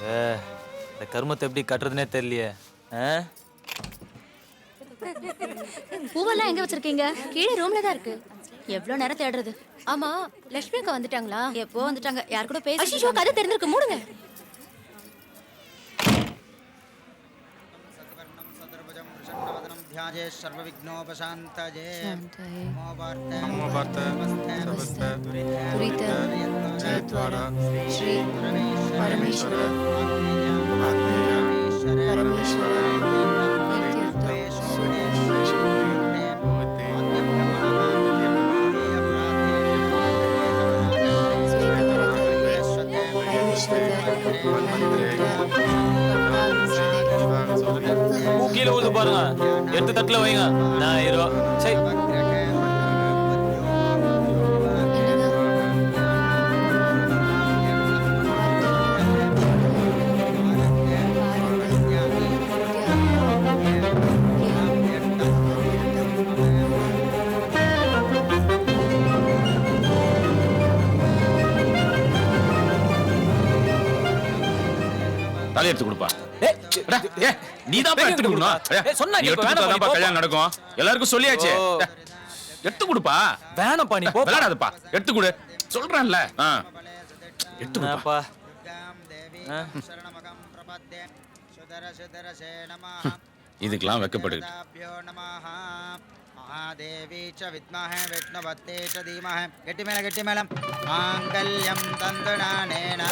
இந்த கருமத்தை எப்படி கட்டுறதுனே தெரியலையே. பூவெல்லாம் எங்க வச்சிருக்கீங்க? கீழே ரூம்ல தான் இருக்கு. எவ்வளவு நேரம் தேடுறது? ஆமா, லட்சுமி அக்கா வந்துட்டாங்களா? எப்போ வந்துட்டாங்க? யார் கூட பேசி? ஐயோ, கதை தெரிஞ்சிருக்கு, மூடுங்க. ஸ்ரீ பரமேஸ்வர கீழே ஊது பாருங்க, எடுத்து தட்டுல வைங்க. நான் சரி தலை எடுத்து கொடுப்பா. நீதான் எடுத்து கொடுக்கணும். கல்யாணம் நடக்கும், எல்லாருக்கும் சொல்லியாச்சு. எடுத்து கொடுப்பா. வேணாம்ப்பா, நீ போ. விளையாடாதப்பா, எடுத்து கொடு சொல்றேன்ல. எடுத்து கொடுப்பா. இதுக்கெல்லாம் வெக்கப்படுது. महादेवी च विद्महे विष्णुपत्नी च धीमहि गट्टिमेलं माङ्गल्यं तन्तुनानेन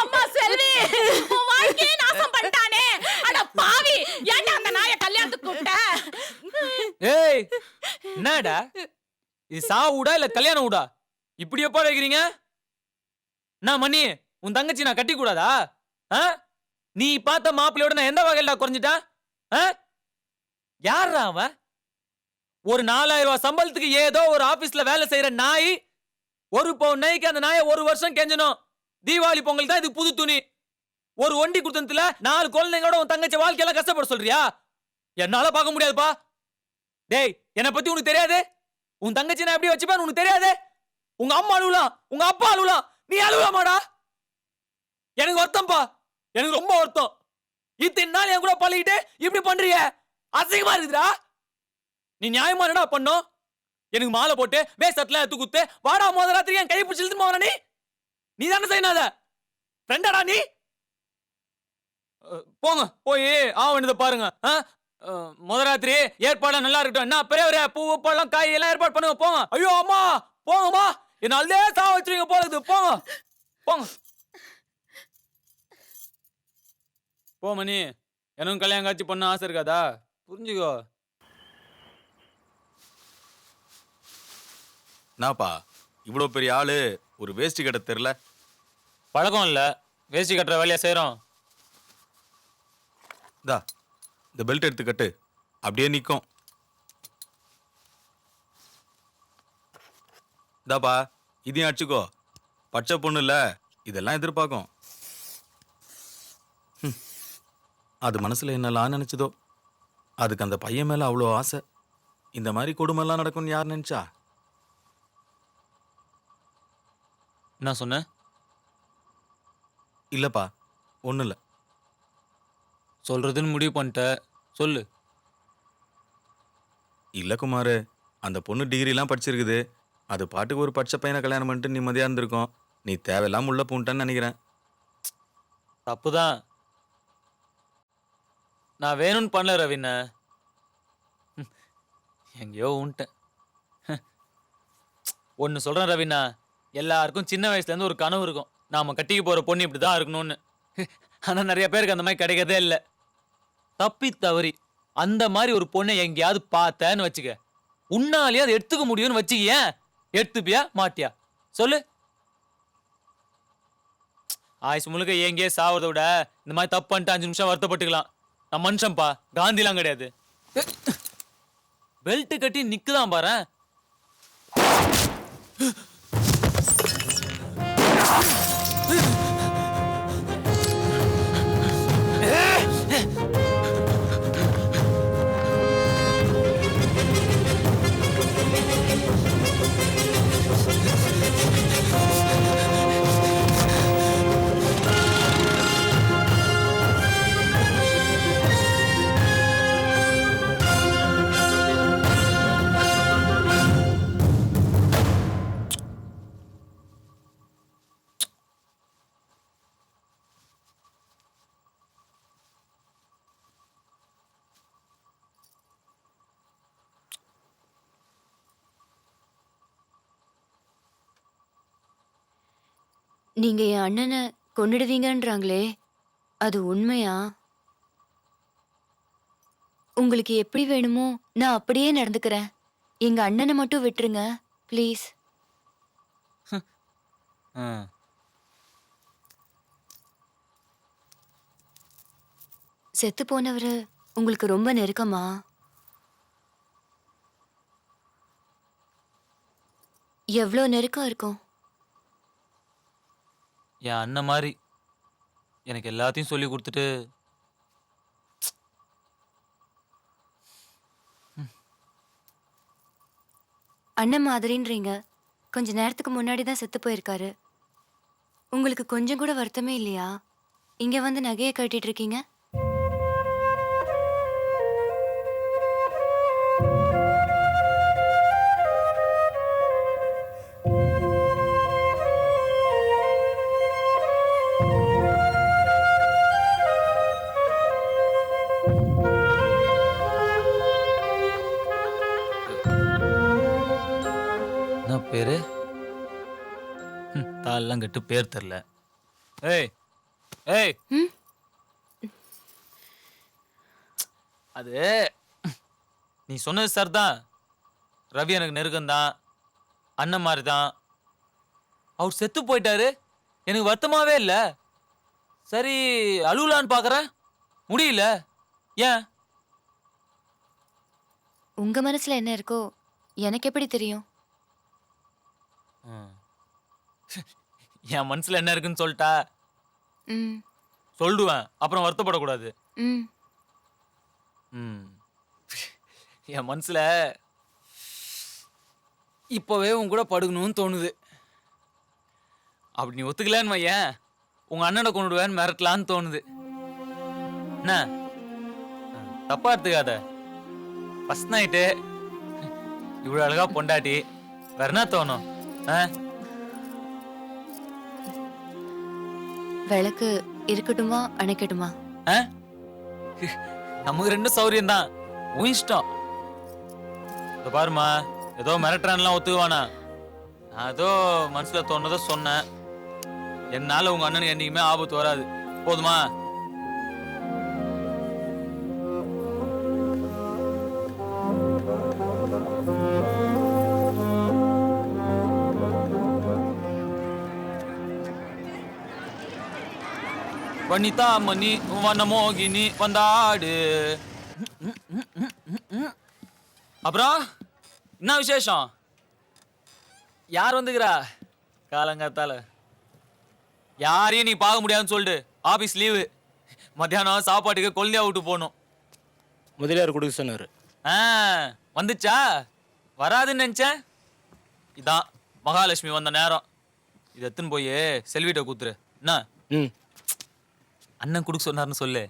அம்மா செல்வி, உன் வாழ்க்கையே நாசம் பண்ணிட்டானே. அட பாவி, ஏன்டா அந்த நாயை கல்யாணத்துக்கு கூப்பிட்ட? ஏய், என்னடா இது? சாவுடா இல்ல கல்யாணம் ஊடா? இப்படி எப்பா வைக்கிறீங்க? நான் மணி, உன் தங்கச்சி நான் கட்டி கூடாதா? நீ பார்த்த மாப்பிள்ளையோட நான் எந்த வகையில குறைஞ்சிட்டா? யாரா அவன்? ஒரு 4000 ரூபாய் சம்பளத்துக்கு ஏதோ ஒரு ஆபீஸ்ல வேலை செய்யற நாய். ஒரு பவுன் நைக்கு அந்த நாயை 1 வருஷம் கெஞ்சணும். தீபாவளி பொங்கல் தான் இதுக்கு புது துணி. ஒரு ஒண்டி குடுத்தத்துல 4 குழந்தைங்களோட உன் தங்கச்சி வாழ்க்கையெல்லாம் கஷ்டப்பட சொல்றியா? என்னால பார்க்க முடியாதுப்பா. டேய், என்னை பத்தி உனக்கு தெரியாது? உன் தங்கச்சி நான் எப்படி வச்சுப்பேன் உனக்கு தெரியாது? உங்க அம்மா அழுவலாம், உங்க அப்பா அழுவலாம், நீ அழுவலாமாடா? எனக்கு வருத்தம்ப்பா, எனக்கு ரொம்ப வருத்தம். இத்தனை நாள் என் கூட பழகிட்டு இப்படி பண்றீங்க, அசிங்கமா இருக்குதுடா. நீ நியாயமா என்னடா பண்ணோம்? எனக்கு மாலை போட்டு வேசத்துல எடுத்து குத்து வாடா மோதராத்திரி என் கை பிடிச்சி இழுத்து போற நீ தானே செய்யணாத ஃப்ரெண்டாடா நீ. போங்க, போய் ஆவணத்தை பாருங்க. முதராத்திரி ஏற்பாடு நல்லா இருக்கட்டும். என்ன பெரியவரே, பூ பழம் காய் எல்லாம் ஏற்பாடு பண்ணுங்க. போங்க. ஐயோ அம்மா, போங்கம்மா, என்னாலே சாவ வச்சுருங்க போகுது. போங்க போங்க. போ மணி, எனக்கும் கல்யாணம் காட்சி பண்ண ஆசை இருக்காதா? புரிஞ்சுக்கோ. என்னப்பா இவ்வளோ பெரிய ஆளு, ஒரு வேஷ்டி கட்ட தெரியல? பழக்கம் இல்ல, வேஷ்டி கட்டுற வேலையா செய்யறோம். தா, இந்த பெல்ட் எடுத்து கட்டு, அப்படியே நிற்கும். தாப்பா, இதையும் அடிச்சுக்கோ. பச்சை பொண்ணு இல்ல, இதெல்லாம் எதிர்பார்க்கும். அது மனசுல என்னெல்லாம் நினைச்சதோ, அதுக்கு அந்த பையன் மேல அவ்வளோ ஆசை. இந்த மாதிரி கொடுமைலாம் நடக்கும்னு யார் நினைச்சா? என்ன சொன்ன? இல்லப்பா, ஒன்றும் இல்லை. சொல்றதுன்னு முடிவு பண்ணிட்ட, சொல்லு. இல்லை குமார், அந்த பொண்ணு டிகிரிலாம் படிச்சிருக்குது. அது பாட்டுக்கு ஒரு பச்சை பையனை கல்யாணம் பண்ணிட்டு நிம்மதியாக இருந்திருக்கோம். நீ தேவையில்லாம உள்ள பூன்ட்டான்னு நினைக்கிறேன். தப்புதான். நான் வேணும்னு பண்ணல ரவின, எங்கேயோ உன்ட்டேன். ஒன்னு சொல்றேன் ரவினா, எல்லாருக்கும் சின்ன வயசுல இருந்து ஒரு கனவு இருக்கும், நாம கட்டிக்கு போற பொண்ணு இப்படிதான் இருக்கணும்னு. ஆனா நிறைய பேருக்கு அந்த மாதிரி கிடைக்கதே இல்லை. தப்பி தவறி அந்த மாதிரி ஒரு பொண்ணை எங்கேயாவது பார்த்தேன்னு வச்சுக்க, உன்னாலேயே அதை எடுத்துக்க முடியும்னு வச்சுக்க. எடுத்துப்பியா மாட்டியா சொல்லு? ஆயுசு முழுக்க எங்கேயே சாவதை விட இந்த மாதிரி தப்பு பண்ணிட்டு 5 நிமிஷம் வருத்தப்பட்டுக்கலாம். நான் மனுஷன்பா, காந்திலாம் கிடையாது. பெல்ட் கட்டி நிக்குதான் பாரு. நீங்க என் அண்ணனை கொன்னுடுவீங்கன்றாங்களே, அது உண்மையா? உங்களுக்கு எப்படி வேணுமோ நான் அப்படியே நடந்துக்கிறேன். எங்க அண்ணனை மட்டும் விட்டுருங்க ப்ளீஸ். செத்து போனவரு உங்களுக்கு ரொம்ப நெருக்கமா? எவ்வளோ நெருக்கம் இருக்கும்? என் அண்ணன் மாதிரி எனக்கு எல்லாத்தையும் சொல்லி கொடுத்துட்டு அண்ணன் மாதிரின்றீங்க. கொஞ்ச நேரத்துக்கு முன்னாடி தான் செத்து போயிருக்காரு. உங்களுக்கு கொஞ்சம் கூட வருத்தமே இல்லையா? இங்க வந்து நகையை கட்டிட்டு இருக்கீங்க. என்ன பேரு? தாளெல்லாம் கட்டு பேர் தெரில. ஏய் ஏய், அது நீ சொன்னது சார் தான். ரவி எனக்கு நெருக்கம்தான், அண்ணன் மாதிரி தான். அவர் செத்து போயிட்டாரு, எனக்கு வருத்தமாவே இல்லை. சரி அழுவலான்னு பார்க்குறேன், முடியல. ஏன்? உங்க மனசுல என்ன இருக்கோ எனக்கு எப்படி தெரியும்? என் மனசுல என்ன இருக்குன்னு சொல்லிட்டா ம் சொல்லுவேன், அப்புறம் வருத்தப்படக்கூடாது. ம் என் மனசுல இப்பவே உன் கூட படுக்கணும்னு தோணுது. அப்படி நீ ஒத்துக்கலன்னு வையேன், உங்க அண்ணனை கொண்டுடுவேன்னு மிரட்டலான்னு தோணுது. என்ன தப்பா எடுத்துக்காத. ஃபர்ஸ்ட் நைட்டு இவ்வளவு அழகா பொண்டாட்டி, வேற என்ன தோணும்? விளக்கு இருக்கட்டுமா அணைக்கட்டுமா? நமக்கு ரெண்டும் சௌரியம் தான், உன் இஷ்டம். இத பாருமா, ஏதோ மிரட்டுறான்லாம் ஒத்துக்குவானா? நான் ஏதோ மனசுல தோணுதோ சொன்னேன். என்னால உங்க அண்ணனுக்கு என்னைக்குமே ஆபத்து வராது, போதுமா? வனிதா மணி வனமோகினி வந்தாடு. அப்புறம் என்ன விசேஷம்? யார் வந்துக்கிறா காலங்காத்தால? யாரையும் நீ பார்க்க முடியாதுன்னு சொல்லிட்டு ஆபீஸ் லீவு. மத்தியானம் சாப்பாட்டுக்கு கொல்லியா விட்டு போகணும். முதலியார் கொடுக்க சொன்னாரு. வந்துச்சா? வராதுன்னு நினைச்சேன். இதான் மகாலட்சுமி வந்த நேரம். இதை எடுத்துன்னு போய் செல்விட்ட கூத்துரு. என்ன? ம் அண்ணன் கொடுக்க சொன்னார்னு சொல்லு.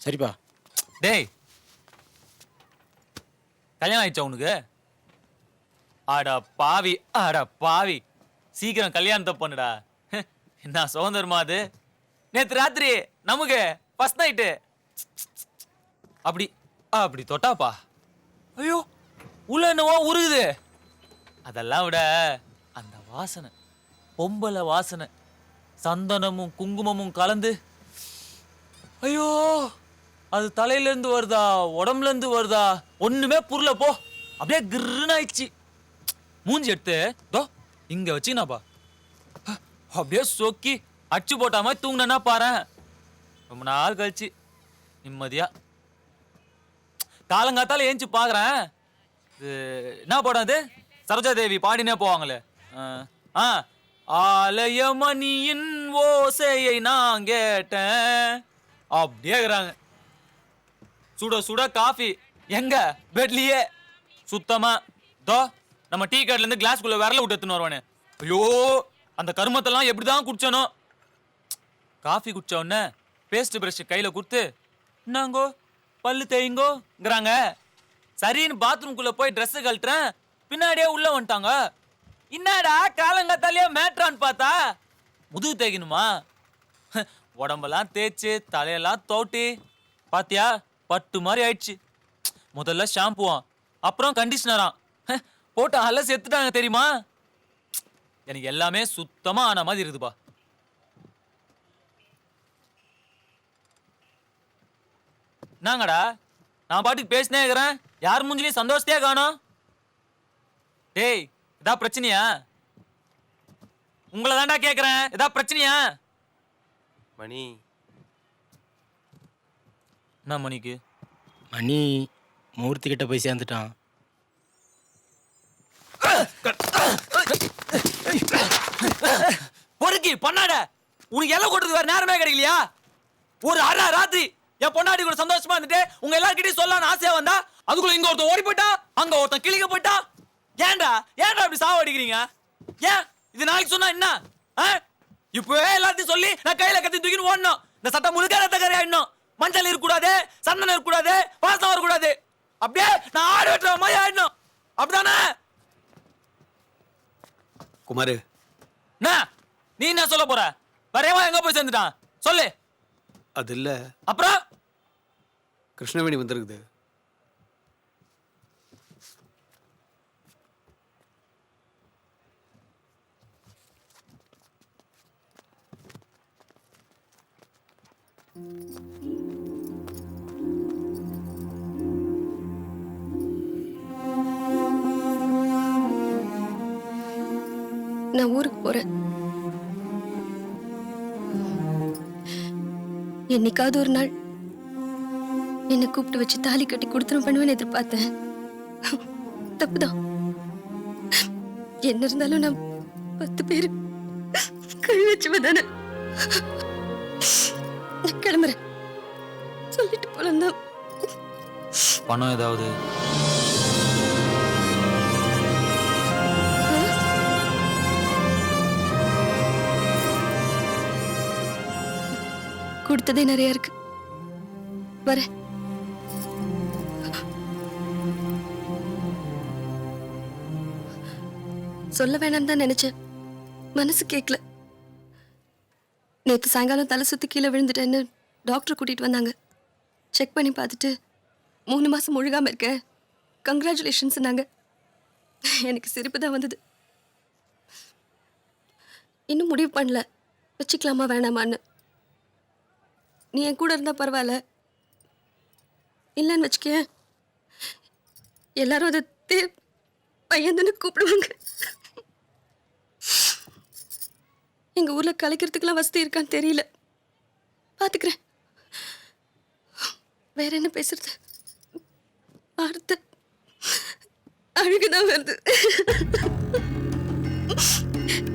சரிப்பா. டேய், கல்யாணம் ஆயிடுச்சா உனக்கு? ஆடா பாவி, ஆடா பாவி, சீக்கிரம் கல்யாணத்தை பண்ணுடா. என்ன சுதந்திரமா அது? நேத்து ராத்திரி நமக்கு ஃபர்ஸ்ட் நைட்டு. அப்படி அப்படி தொட்டாப்பா, ஐயோ உள்ள என்னவோ உருகுது. அதெல்லாம் விட அந்த வாசனை, பொம்பளை வாசனை, சந்தனமும் குங்குமமும் கலந்து, ஐயோ அது தலையில இருந்து வருதா உடம்புல இருந்து வருதா ஒண்ணுமே புரியல. போ, அப்படியே கிர்ன்னு ஆயிடுச்சு. மூஞ்சி எடுத்து தோ இங்க வச்சுனாப்பா, அப்படியே சொக்கி அச்சு போட்ட மாதிரி தூங்கினா பாரு. ரொம்ப நாள் கழிச்சு நிம்மதியா காலங்காத்தால ஏஞ்சி பாக்குறேன். இது என்ன படம் அது? சரோஜா தேவி பாடினே போவாங்களே. ஆலயமணியின் ஓசையை நான் கேட்டேன் அப்படியே இருக்கிறாங்க. சுட சுட காஃபி எங்க பெட்லயே சுத்தமா. தோ நம்ம டீ கடையில இருந்து கிளாஸ்க்குள்ள விரல விட்டு எடுத்துன்னு வருவானே. ஐயோ அந்த கருமத்தெல்லாம் எப்படிதான் குடிச்சனோ. காஃபி குடிச்ச உடனே பேஸ்ட் பிரஷ் கையில கொடுத்து என்னங்கோ பல்லு தேய்ங்கோங்கிறாங்க. சரின்னு பாத்ரூம்குள்ள போய் ட்ரெஸ் கழட்டுறேன், பின்னாடியே உள்ள வந்துட்டாங்க. என்னடா காலங்காத்தாலேயே மேட்ரான்னு பார்த்தா முதுகு தேய்க்கணுமா? உடம்பெல்லாம் தேய்ச்சி தலையெல்லாம் தோட்டி பாத்தியா பட்டு மாதிரி ஆயிடுச்சு. முதல்ல ஷாம்புவான், அப்புறம் கண்டிஷனரான் போட்டு அல செத்துட்டாங்க தெரியுமா? எனக்கு எல்லாமே சுத்தமா ஆன மாதிரி இருக்குதுப்பா. என்னங்கடா நான் பாட்டுக்கு பேசினே இருக்கிறேன், யார் மூஞ்சிலையும் சந்தோஷத்தையே காணோம். டேய் இதா பிரச்சனையா? உங்களை தாண்டா கேக்குறேன், இதா பிரச்சனையா? மணி என்ன மணிக்கு? மணி மூர்த்தி கிட்ட போய் சேர்ந்துட்டான். பொறுக்கி பண்ணாட உனக்கு எல்லாம் கொட்டுறது வேற நேரமே கிடைக்கலையா? ஒரு அரை ராத்திரி என் பொண்டாடி கூட சந்தோஷமா இருந்துட்டு உங்க எல்லார்கிட்டயும் சொல்லலாம்னு ஆசையா வந்தா அதுக்குள்ள இங்க ஒருத்தன் ஓடி போயிட்டா, அங்க ஒருத்தன் கிளிக்க போயிட்டா. ஏன்டா ஏன்டா அப்படி சாவடிக்கிறீங்க? ஏன் இது நாளைக்கு சொன்னா என்ன? இப்பவே எல்லாத்தையும் சொல்லி நான் கையில கத்தி தூக்கின்னு ஓடணும். இந்த சட்டம் முழுக்க ரத்தக்கரை ஆயிடணும். மஞ்சள் இருக்கக்கூடாது, சந்தனம் இருக்கக்கூடாது, வாசம் வரக்கூடாது. அப்படியே நான் ஆடு வெட்டுற மாதிரி ஆயிடணும். அப்படிதானே குமாரு? நீ என்ன சொல்ல போற? வரையவா எங்க போய் சேர்ந்துட்டான் சொல்லு. அது இல்ல, அப்புறம் கிருஷ்ணவேணி வந்திருக்குது. நான் ஊருக்கு போறேன். என்னைக்காவது ஒரு நாள் என்னை கூப்பிட்டு வச்சு தாலி கட்டி கொடுத்துரும் பண்ணுவேன்னு எதிர்பார்த்தேன். தப்புதான். என்ன இருந்தாலும் நான் 10 பேர் கழி வச்சுவ தானே. கிளம்புறேன், சொல்லிட்டு போலாம் தான். பணம் ஏதாவது கொடுத்ததே நிறைய இருக்கு. வரேன். சொல்ல வேணாம் தான் நினைச்சேன், மனசு கேட்கல. நேத்து சாயங்காலம் தலை சுத்தி கீழே விழுந்துட்டேன்னு டாக்டர் கூட்டிட்டு வந்தாங்க. செக் பண்ணி பார்த்துட்டு 3 மாசம் முழுகாம இருக்க, கங்க்ராச்சுலேஷன்ஸ் நாங்க. எனக்கு சிரிப்பு தான் வந்தது. இன்னும் முடிவு பண்ணல வச்சுக்கலாமா வேணாமான்னு. நீ என் கூட இருந்தா பரவாயில்ல, இல்லைன்னு வச்சுக்க எல்லாரும் அதை பையன் கூப்பிடுவாங்க. எங்க ஊர்ல கலைக்கிறதுக்கெல்லாம் வசதி இருக்கான்னு தெரியல, பாத்துக்கிறேன். வேற என்ன பேசுறது? வார்த்தை அழுகுதான் வருது.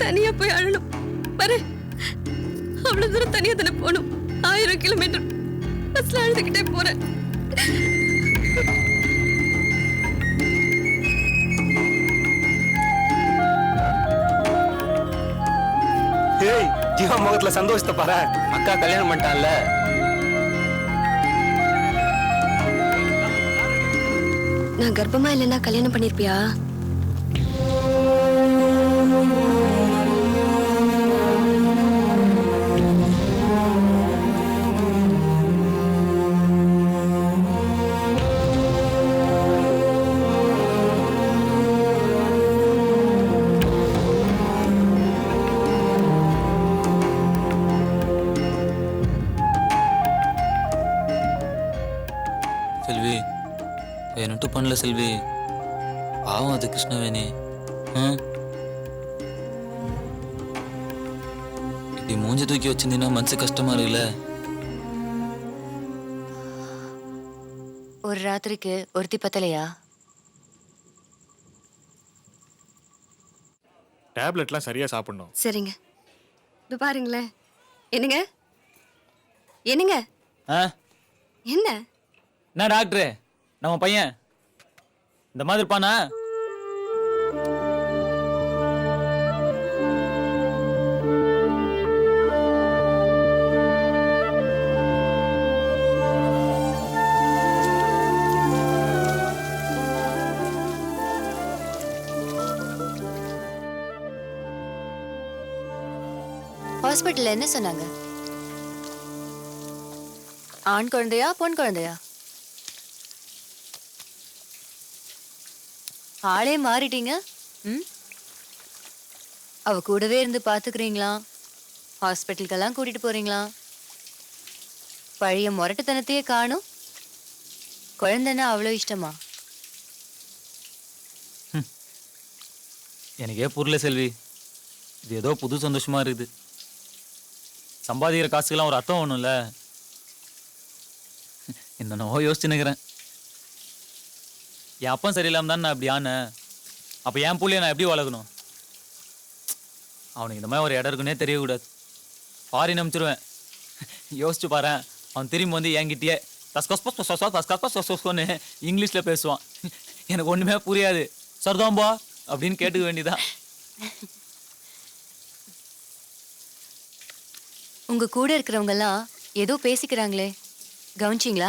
தனியா போய் அழணும். பாரு, அவ்வளவு தூரம் தனியா தானே போகணும். 1000 கிலோமீட்டர் பஸ்ல அழுதுகிட்டே போறேன். ஏய், ஜீவா முகத்துல சந்தோஷத்தை பாரு. அக்கா கல்யாணம் பண்ணிட்டான்ல. நான் கர்ப்பமா இல்லைன்னா கல்யாணம் பண்ணிருப்பியா? செல்வி என்னட்டு பண்ணல செல்வி, பாவம் அது கிருஷ்ணவேணி. இப்படி மூஞ்சி தூக்கி வச்சிருந்தீங்கன்னா மனசு கஷ்டமா இருக்குல்ல. ஒரு ராத்திரிக்கு ஒருத்தி பத்தலையா? டேப்லெட்லாம் சரியா சாப்பிடணும். சரிங்க. இது பாருங்களேன். என்னங்க என்னங்க ஆ என்ன என்ன டாக்டர் நம்ம பையன் இந்த மாதிரி இருப்பானா? ஹாஸ்பிட்டல்ல என்ன சொன்னாங்க? ஆண் குழந்தையா பொன் குழந்தையா? ஆளே மாறிட்டீங்க. ம், அவ கூடவே இருந்து பாத்துக்கிறீங்களா? ஹாஸ்பிட்டலுக்கெல்லாம் கூட்டிட்டு போறீங்களா? பழைய முரட்டுத்தனத்தையே காணும். குழந்தைன்னா அவ்வளோ இஷ்டமா? எனக்கே புரியல செல்வி. இது ஏதோ புது சந்தோஷமா இருக்குது. சம்பாதிக்கிற காசுக்கெல்லாம் ஒரு அர்த்தம் ஒண்ணும்ல. இந்த நோய் யோசிச்சுன்னுக்கிறேன். என் அப்பன் சரியில்லாம தான் நான் இப்படி ஆனேன். அப்ப என் புள்ளைய நான் எப்படி வளர்க்கணும்? அவனுக்கு இந்த மாதிரி ஒரு இடம் இருக்குன்னே தெரியக்கூடாது. ஃபாரின் அனுப்பிச்சிருவேன். யோசிச்சு பாரு, அவன் திரும்பி வந்து என்கிட்டயே தஸ்கஸ்பஸ்ன்னு இங்கிலீஷ்ல பேசுவான். எனக்கு ஒண்ணுமே புரியாது. சர்தாம்பா அப்படின்னு கேட்டுக்க வேண்டியதான். உங்க கூட இருக்கிறவங்க எல்லாம் ஏதோ பேசிக்கிறாங்களே, கவனிச்சிங்களா?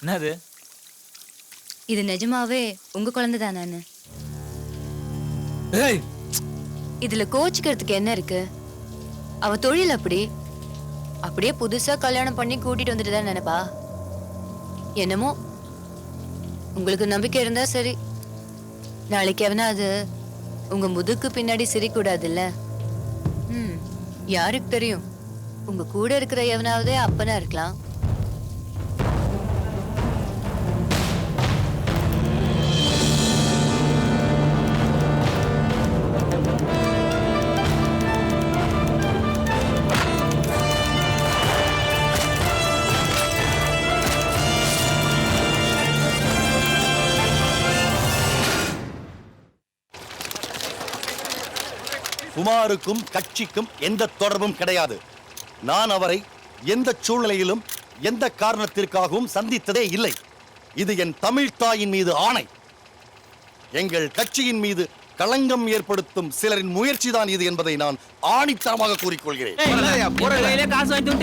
என்னது? இது நிஜமாவே உங்க குழந்தை தானே? ஏய், இதுல கோச்சிக்கிறதுக்கு என்ன இருக்கு? அவ தொழில் அப்படி. அப்படியே புதுசா கல்யாணம் பண்ணி கூட்டிட்டு வந்துட்டு தான் நினைப்பா. என்னமோ உங்களுக்கு நம்பிக்கை இருந்தா சரி. நாளைக்கு எவனா அது உங்க முதுக்கு பின்னாடி சிரிக்கூடாதுல்ல. ம், யாருக்கு தெரியும்? உங்க கூட இருக்கிற எவனாவதே அப்பனா இருக்கலாம். குமாருக்கும் கட்சிக்கும் எந்த தொடர்பும் கிடையாது. நான் அவரை எந்த சூழ்நிலையிலும் எந்த காரணத்திற்காகவும் சந்தித்ததே இல்லை. இது என் தமிழ் தாயின் மீது ஆணை. எங்கள் கட்சியின் மீது களங்கம் ஏற்படுத்தும் சிலரின் முயற்சி தான் இது என்பதை நான் ஆணித்தரமாக கூறிக்கொள்கிறேன். காசு வாங்கிட்டு